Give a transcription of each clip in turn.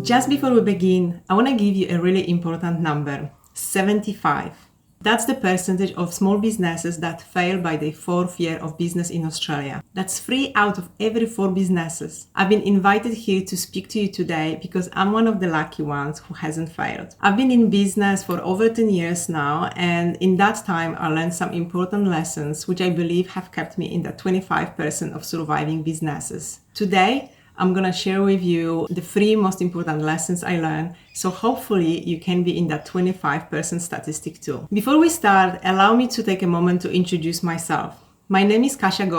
Just before we begin, I want to give you a really important number, 75. That's the percentage of small businesses that fail by their fourth year of business in Australia. That's 3 out of every 4 businesses. I've been invited here to speak to you today because I'm one of the lucky ones who hasn't failed. I've been in business for over 10 years now, and in that time I learned some important lessons which I believe have kept me in the 25% of surviving businesses. Today, I'm gonna share with you the 3 most important lessons I learned, so hopefully you can be in that 25% statistic too. Before we start, allow me to take a moment to introduce myself. My name is Kasia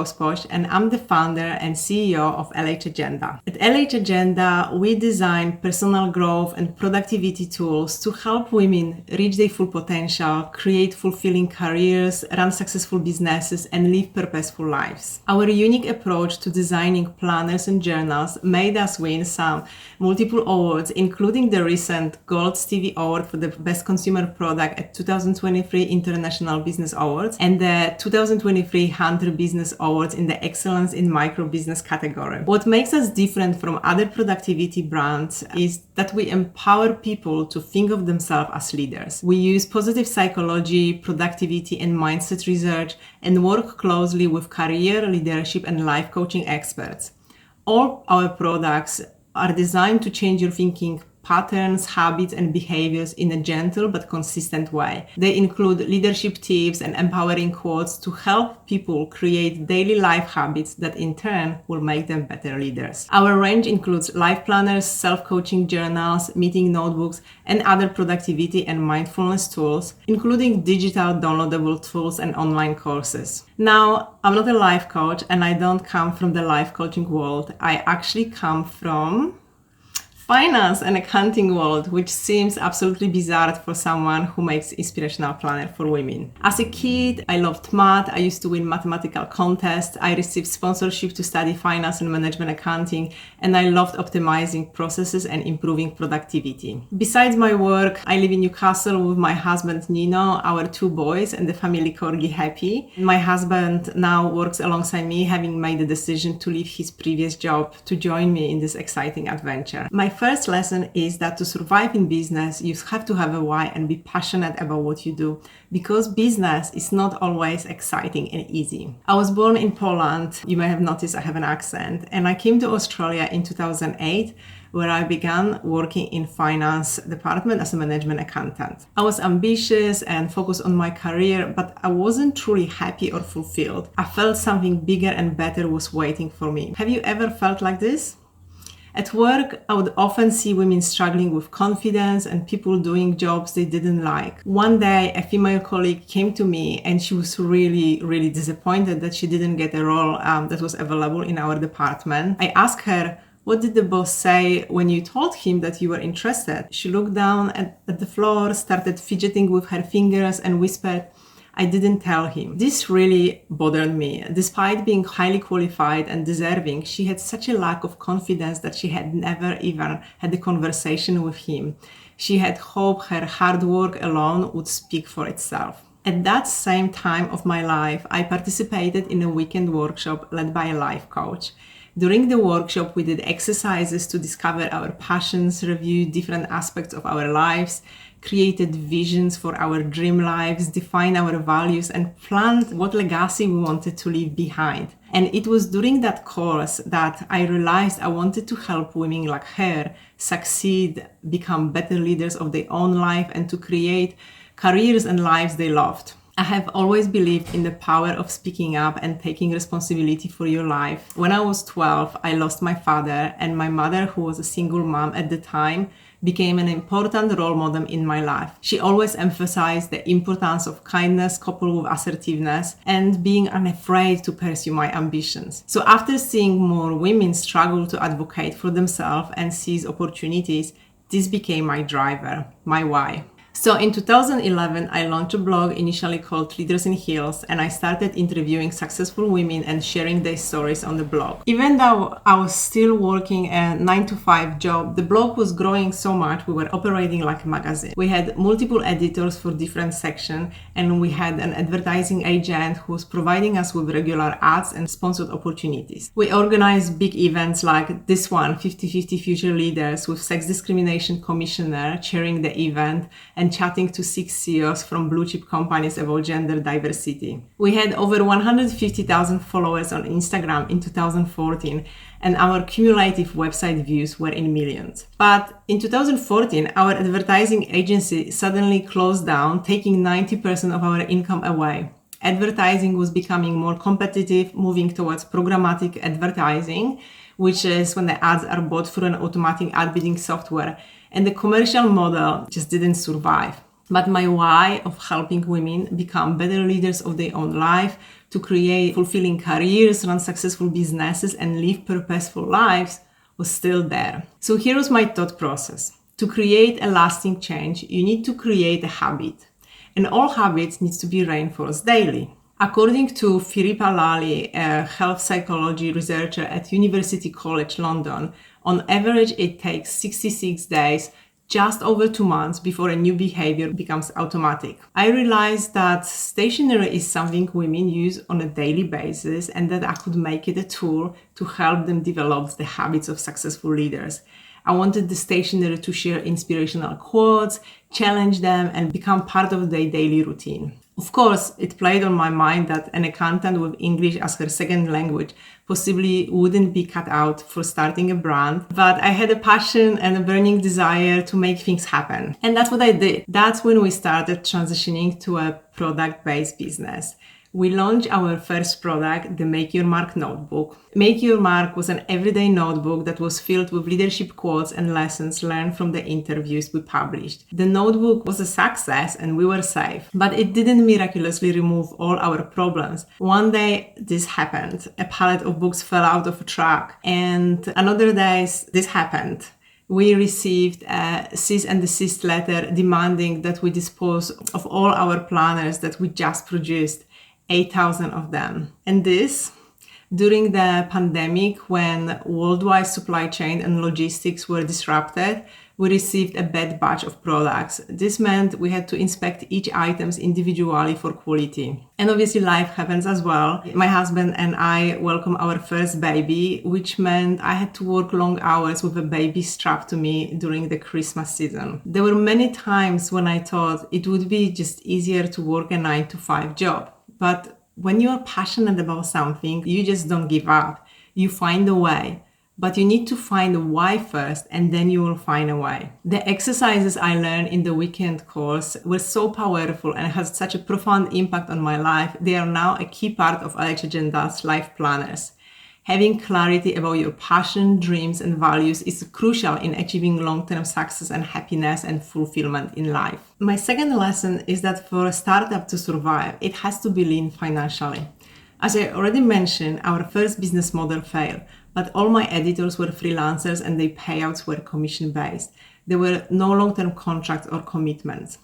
and I'm the founder and CEO of LH Agenda. At LH Agenda, we design personal growth and productivity tools to help women reach their full potential, create fulfilling careers, run successful businesses, and live purposeful lives. Our unique approach to designing planners and journals made us win some multiple awards, including the recent Gold Stevie Award for the Best Consumer Product at 2023 International Business Awards and the 2023 Hunter Business Awards in the Excellence in Micro Business category. What makes us different from other productivity brands is that we empower people to think of themselves as leaders. We use positive psychology, productivity, and mindset research and work closely with career, leadership, and life coaching experts. All our products are designed to change your thinking patterns, habits, and behaviors in a gentle but consistent way. They include leadership tips and empowering quotes to help people create daily life habits that in turn will make them better leaders. Our range includes life planners, self-coaching journals, meeting notebooks, and other productivity and mindfulness tools, including digital downloadable tools and online courses. Now, I'm not a life coach and I don't come from the life coaching world. I actually come from finance and accounting world, which seems absolutely bizarre for someone who makes inspirational planner for women. As a kid, I loved math. I used to win mathematical contests. I received sponsorship to study finance and management accounting, and I loved optimizing processes and improving productivity. Besides my work, I live in Newcastle with my husband Nino, our 2 boys, and the family corgi Happy. My husband now works alongside me, having made the decision to leave his previous job to join me in this exciting adventure. My first lesson is that to survive in business, you have to have a why and be passionate about what you do, because business is not always exciting and easy. I was born in Poland. You may have noticed I have an accent, and I came to Australia in 2008, where I began working in finance department as a management accountant. I was ambitious and focused on my career, but I wasn't truly happy or fulfilled. I felt something bigger and better was waiting for me. Have you ever felt like this? At work, I would often see women struggling with confidence and people doing jobs they didn't like. One day, a female colleague came to me and she was really disappointed that she didn't get a role that was available in our department. I asked her, "What did the boss say when you told him that you were interested?" She looked down at the floor, started fidgeting with her fingers and whispered, "I didn't tell him." This really bothered me. Despite being highly qualified and deserving, she had such a lack of confidence that she had never even had a conversation with him. She had hoped her hard work alone would speak for itself. At that same time of my life, I participated in a weekend workshop led by a life coach. During the workshop, we did exercises to discover our passions, review different aspects of our lives, created visions for our dream lives, defined our values, and planned what legacy we wanted to leave behind. And it was during that course that I realized I wanted to help women like her succeed, become better leaders of their own life, and to create careers and lives they loved. I have always believed in the power of speaking up and taking responsibility for your life. When I was 12, I lost my father, and my mother, who was a single mom at the time, became an important role model in my life. She always emphasized the importance of kindness coupled with assertiveness and being unafraid to pursue my ambitions. So after seeing more women struggle to advocate for themselves and seize opportunities, this became my driver, my why. So in 2011, I launched a blog initially called Leaders in Heels, and I started interviewing successful women and sharing their stories on the blog. Even though I was still working a 9-to-5 job, the blog was growing so much we were operating like a magazine. We had multiple editors for different sections, and we had an advertising agent who was providing us with regular ads and sponsored opportunities. We organized big events like this one, 50-50 Future Leaders, with sex discrimination commissioner chairing the event and chatting to 6 CEOs from blue chip companies about gender diversity. We had over 150,000 followers on Instagram in 2014, and our cumulative website views were in millions. But in 2014, our advertising agency suddenly closed down, taking 90% of our income away. Advertising was becoming more competitive, moving towards programmatic advertising, which is when the ads are bought through an automatic ad bidding software, and the commercial model just didn't survive. But my why of helping women become better leaders of their own life, to create fulfilling careers, run successful businesses, and live purposeful lives was still there. So here was my thought process. To create a lasting change, you need to create a habit. And all habits need to be reinforced daily. According to Philippa Lally, a health psychology researcher at University College London, on average it takes 66 days, just over 2 months, before a new behavior becomes automatic. I realized that stationery is something women use on a daily basis, and that I could make it a tool to help them develop the habits of successful leaders. I wanted the stationery to share inspirational quotes, challenge them, and become part of their daily routine. Of course, it played on my mind that an accountant with English as her second language possibly wouldn't be cut out for starting a brand, but I had a passion and a burning desire to make things happen. And that's what I did. That's when we started transitioning to a product-based business. We launched our first product, the Make Your Mark notebook. Make Your Mark was an everyday notebook that was filled with leadership quotes and lessons learned from the interviews we published. The notebook was a success and we were safe, but it didn't miraculously remove all our problems. One day this happened. A pallet of books fell out of a truck, and another day this happened. We received a cease and desist letter demanding that we dispose of all our planners that we just produced. 8,000 of them. And this during the pandemic, when worldwide supply chain and logistics were disrupted. We received a bad batch of products. This meant we had to inspect each item individually for quality. And obviously life happens as well. My husband and I welcomed our first baby, which meant I had to work long hours with a baby strapped to me during the Christmas season. There were many times when I thought it would be just easier to work a 9-to-5 job. But when you're passionate about something, you just don't give up. You find a way. But you need to find the why first, and then you will find a way. The exercises I learned in the weekend course were so powerful and had such a profound impact on my life. They are now a key part of Alex Agenda's life planners. Having clarity about your passion, dreams, and values is crucial in achieving long-term success and happiness and fulfillment in life. My second lesson is that for a startup to survive, it has to be lean financially. As I already mentioned, our first business model failed, but all my editors were freelancers and their payouts were commission-based. There were no long-term contracts or commitments.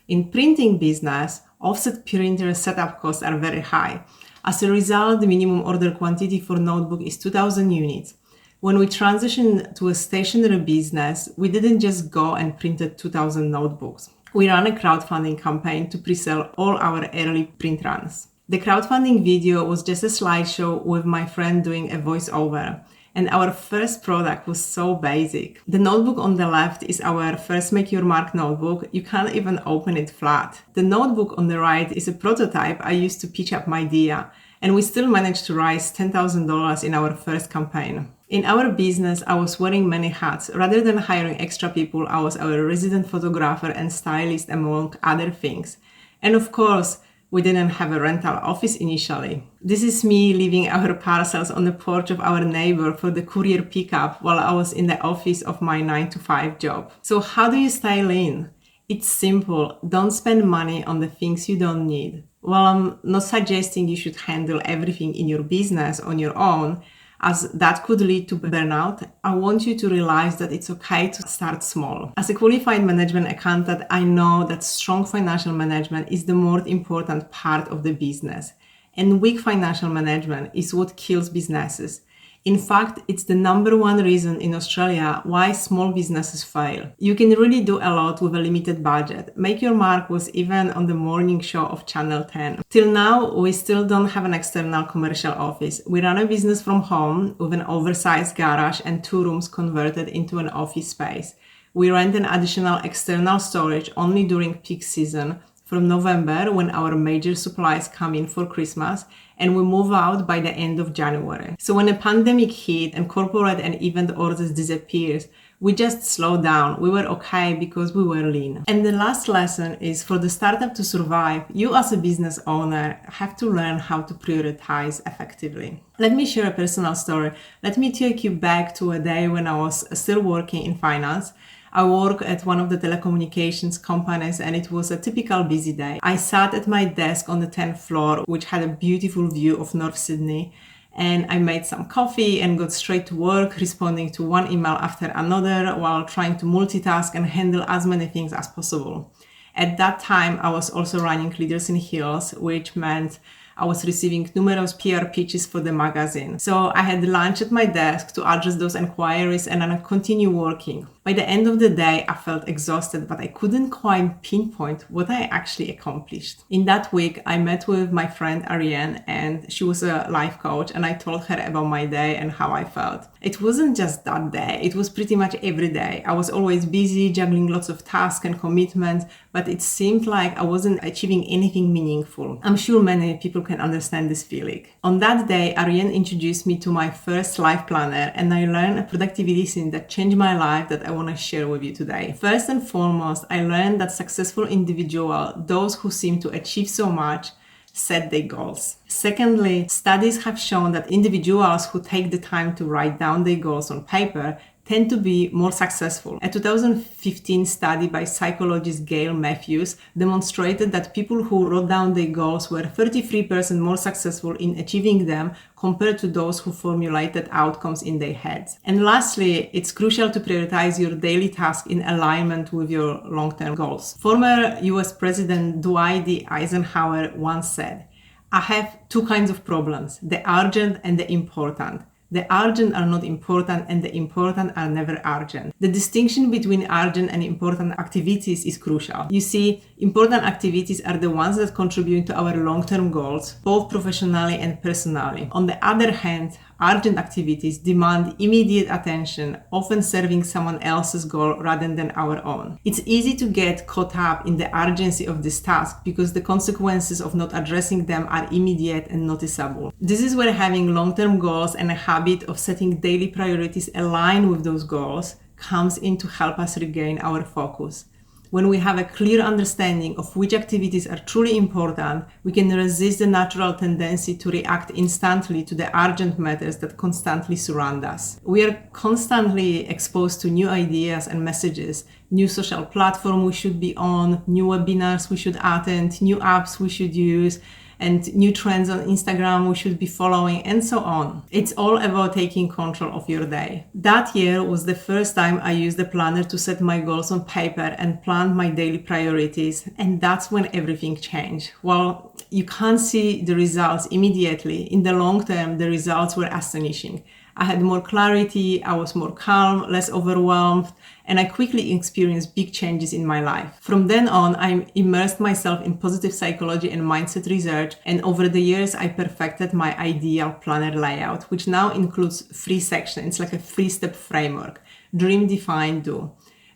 In printing business, offset printer setup costs are very high. As a result, the minimum order quantity for notebook is 2,000 units. When we transitioned to a stationery business, we didn't just go and printed 2,000 notebooks. We ran a crowdfunding campaign to pre-sell all our early print runs. The crowdfunding video was just a slideshow with my friend doing a voiceover. And our first product was so basic. The notebook on the left is our first Make Your Mark notebook. You can't even open it flat. The notebook on the right is a prototype I used to pitch up my idea. And we still managed to raise $10,000 in our first campaign. In our business, I was wearing many hats. Rather than hiring extra people, I was our resident photographer and stylist, among other things. And of course, we didn't have a rental office initially. This is me leaving our parcels on the porch of our neighbor for the courier pickup while I was in the office of my 9-to-5 job. So how do you stay lean? It's simple. Don't spend money on the things you don't need. While I'm not suggesting you should handle everything in your business on your own, as that could lead to burnout, I want you to realize that it's okay to start small. As a qualified management accountant, I know that strong financial management is the most important part of the business. And weak financial management is what kills businesses. In fact, it's the number one reason in Australia why small businesses fail. You can really do a lot with a limited budget. Make Your Mark was even on the morning show of Channel 10. Till now, we still don't have an external commercial office. We run a business from home with an oversized garage and 2 rooms converted into an office space. We rent an additional external storage only during peak season from November, when our major supplies come in for Christmas, and we move out by the end of January. So when a pandemic hit and corporate and event orders disappears, we just slow down. We were okay because we were lean. And the last lesson is, for the startup to survive, you as a business owner have to learn how to prioritize effectively. Let me share a personal story. Let me take you back to a day when I was still working in finance. I work at one of the telecommunications companies, and it was a typical busy day. I sat at my desk on the 10th floor, which had a beautiful view of North Sydney, and I made some coffee and got straight to work, responding to one email after another while trying to multitask and handle as many things as possible. At that time, I was also running Leaders in Heels, which meant I was receiving numerous PR pitches for the magazine. So I had lunch at my desk to address those inquiries and then I continue working. By the end of the day, I felt exhausted, but I couldn't quite pinpoint what I actually accomplished. In that week, I met with my friend Ariane, and she was a life coach, and I told her about my day and how I felt. It wasn't just that day, it was pretty much every day. I was always busy, juggling lots of tasks and commitments, but it seemed like I wasn't achieving anything meaningful. I'm sure many people can understand this feeling. On that day, Ariane introduced me to my first life planner, and I learned a productivity scene that changed my life that I want to share with you today. First and foremost, I learned that successful individuals, those who seem to achieve so much, set their goals. Secondly, studies have shown that individuals who take the time to write down their goals on paper tend to be more successful. A 2015 study by psychologist Gail Matthews demonstrated that people who wrote down their goals were 33% more successful in achieving them compared to those who formulated outcomes in their heads. And lastly, it's crucial to prioritize your daily task in alignment with your long-term goals. Former US President Dwight D. Eisenhower once said, "I have 2 kinds of problems, the urgent and the important. The urgent are not important and the important are never urgent." The distinction between urgent and important activities is crucial. You see, important activities are the ones that contribute to our long-term goals, both professionally and personally. On the other hand, urgent activities demand immediate attention, often serving someone else's goal rather than our own. It's easy to get caught up in the urgency of this task because the consequences of not addressing them are immediate and noticeable. This is where having long-term goals and a habit of setting daily priorities aligned with those goals comes in to help us regain our focus. When we have a clear understanding of which activities are truly important, we can resist the natural tendency to react instantly to the urgent matters that constantly surround us. We are constantly exposed to new ideas and messages, new social platform we should be on, new webinars we should attend, new apps we should use, and new trends on Instagram we should be following, and so on. It's all about taking control of your day. That year was the first time I used a planner to set my goals on paper and plan my daily priorities, and that's when everything changed. While you can't see the results immediately, in the long term, the results were astonishing. I had more clarity, I was more calm, less overwhelmed, and I quickly experienced big changes in my life. From then on, I immersed myself in positive psychology and mindset research, and over the years, I perfected my ideal planner layout, which now includes 3 sections. It's like a 3-step framework: dream, define, do.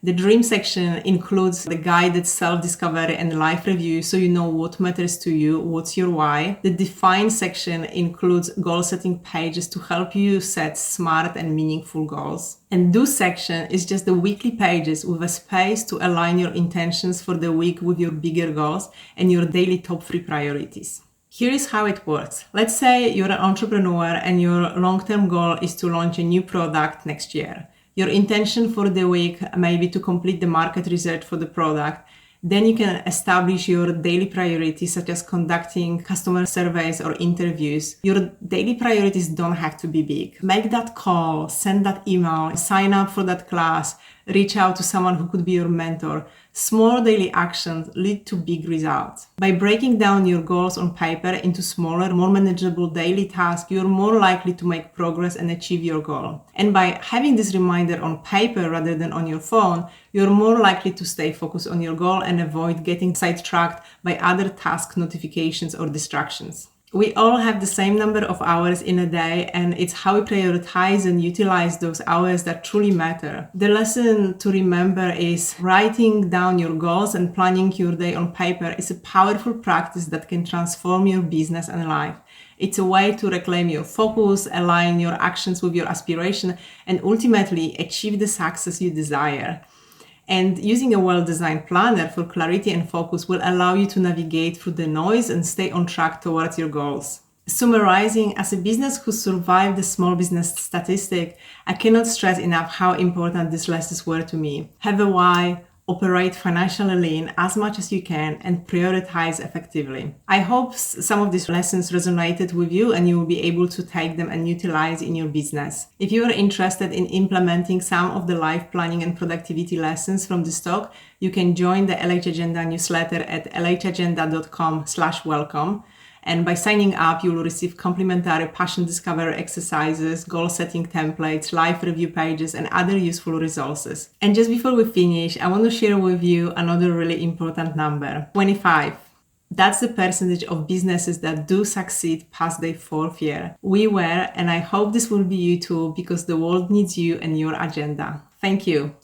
The dream section includes the guided self-discovery and life review, so you know what matters to you, what's your why. The define section includes goal-setting pages to help you set smart and meaningful goals. And do section is just the weekly pages with a space to align your intentions for the week with your bigger goals and your daily top 3 priorities. Here is how it works. Let's say you're an entrepreneur and your long-term goal is to launch a new product next year. Your intention for the week may be to complete the market research for the product, Then you can establish your daily priorities, such as conducting customer surveys or interviews. Your daily priorities don't have to be big. Make that call, send that email, sign up for that class, reach out to someone who could be your mentor. Small daily actions lead to big results. By breaking down your goals on paper into smaller, more manageable daily tasks, you're more likely to make progress and achieve your goal. And by having this reminder on paper rather than on your phone, you're more likely to stay focused on your goal and avoid getting sidetracked by other task notifications or distractions. We all have the same number of hours in a day, and it's how we prioritize and utilize those hours that truly matter. The lesson to remember is writing down your goals and planning your day on paper is a powerful practice that can transform your business and life. It's a way to reclaim your focus, align your actions with your aspiration, and ultimately achieve the success you desire. And using a well-designed planner for clarity and focus will allow you to navigate through the noise and stay on track towards your goals. Summarizing, as a business who survived the small business statistic, I cannot stress enough how important these lessons were to me. Have a why, operate financially lean as much as you can, and prioritize effectively. I hope some of these lessons resonated with you and you will be able to take them and utilize in your business. If you are interested in implementing some of the life planning and productivity lessons from this talk, you can join the LH Agenda newsletter at lhagenda.com/welcome. And by signing up, you will receive complimentary passion discovery exercises, goal setting templates, live review pages, and other useful resources. And just before we finish, I want to share with you another really important number, 25. That's the percentage of businesses that do succeed past their 4th year. We were, and I hope this will be you too, because the world needs you and your agenda. Thank you.